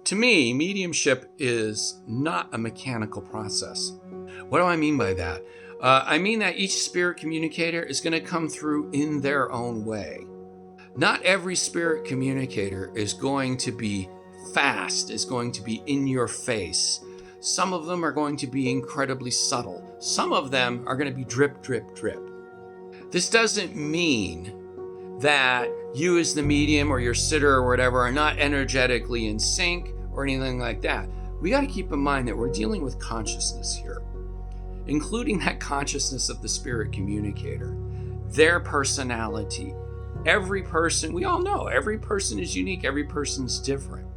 To me, mediumship is not a mechanical process. What do I mean by that? I mean that each spirit communicator is going to come through in their own way. Not every spirit communicator is going to be fast, is going to be in your face. Some of them are going to be incredibly subtle. Some of them are going to be drip, drip, drip. This doesn't mean that you as the medium or your sitter or whatever are not energetically in sync or anything like that. We got to keep in mind that we're dealing with consciousness here, including that consciousness of the spirit communicator, their personality. Every person, we all know, every person is unique, every person's different.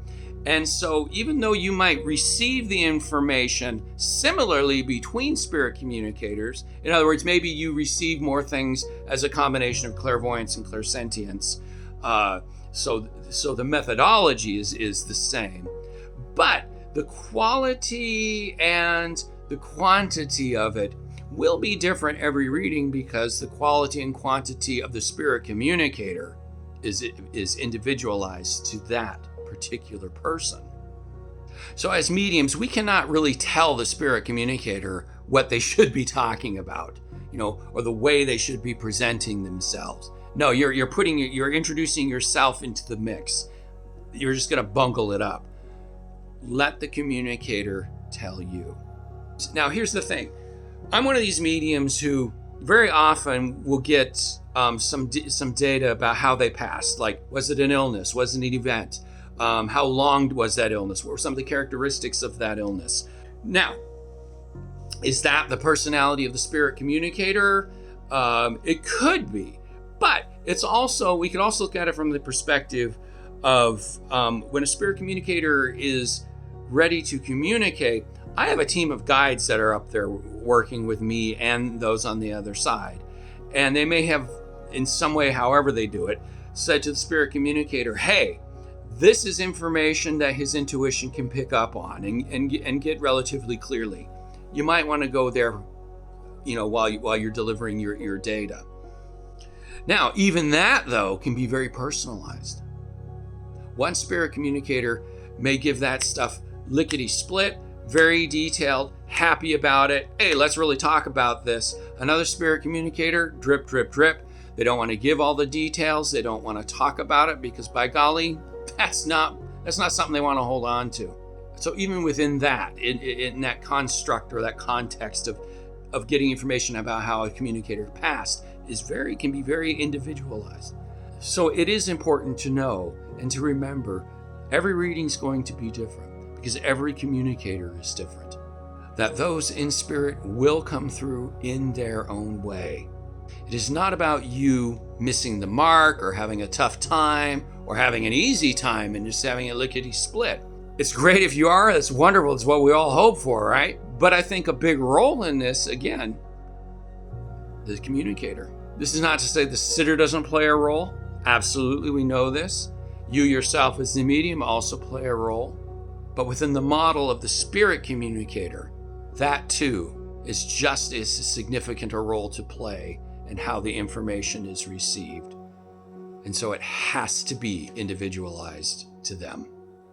And so even though you might receive the information similarly between spirit communicators, in other words, maybe you receive more things as a combination of clairvoyance and clairsentience, so the methodology is the same, but the quality and the quantity of it will be different every reading, because the quality and quantity of the spirit communicator is individualized to that particular person. So as mediums, we cannot really tell the spirit communicator what they should be talking about, or the way they should be presenting themselves. No, you're introducing yourself into the mix. You're just going to bungle it up. Let the communicator tell you. Now, here's the thing. I'm one of these mediums who very often will get some data about how they passed. Like, was it an illness? Was it an event? How long was that illness? What were some of the characteristics of that illness? Now, is that the personality of the spirit communicator? It could be, but we can also look at it from the perspective of when a spirit communicator is ready to communicate. I have a team of guides that are up there working with me and those on the other side. And they may have, in some way, however they do it, said to the spirit communicator, hey, this is information that his intuition can pick up on and get relatively clearly. You might want to go there, while you're delivering your data. Now, even that, though, can be very personalized. One spirit communicator may give that stuff lickety-split, very detailed, happy about it. Hey, let's really talk about this. Another spirit communicator, drip, drip, drip. They don't want to give all the details. They don't want to talk about it because, by golly, that's not something they want to hold on to. So even within that, in that construct or that context of getting information about how a communicator passed can be very individualized. So it is important to know and to remember every reading is going to be different, because every communicator is different. That those in spirit will come through in their own way. It is not about you missing the mark or having a tough time or having an easy time and just having a lickety-split. It's great if you are. It's wonderful. It's what we all hope for, right? But I think a big role in this, again, the communicator. This is not to say the sitter doesn't play a role. Absolutely, we know this. You yourself as the medium also play a role. But within the model of the spirit communicator, that too is just as significant a role to play in how the information is received. And so it has to be individualized to them,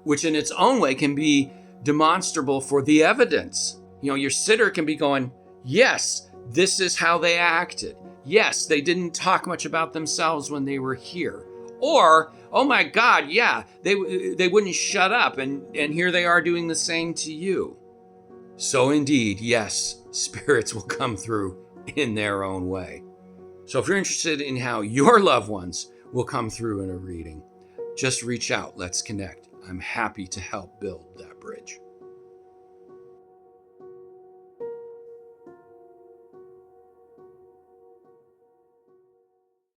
which in its own way can be demonstrable for the evidence. Your sitter can be going, yes, this is how they acted. Yes, they didn't talk much about themselves when they were here. Or, oh my God, yeah, they wouldn't shut up, and here they are doing the same to you. So indeed, yes, spirits will come through in their own way. So if you're interested in how your loved ones will come through in a reading, just reach out. Let's connect. I'm happy to help build that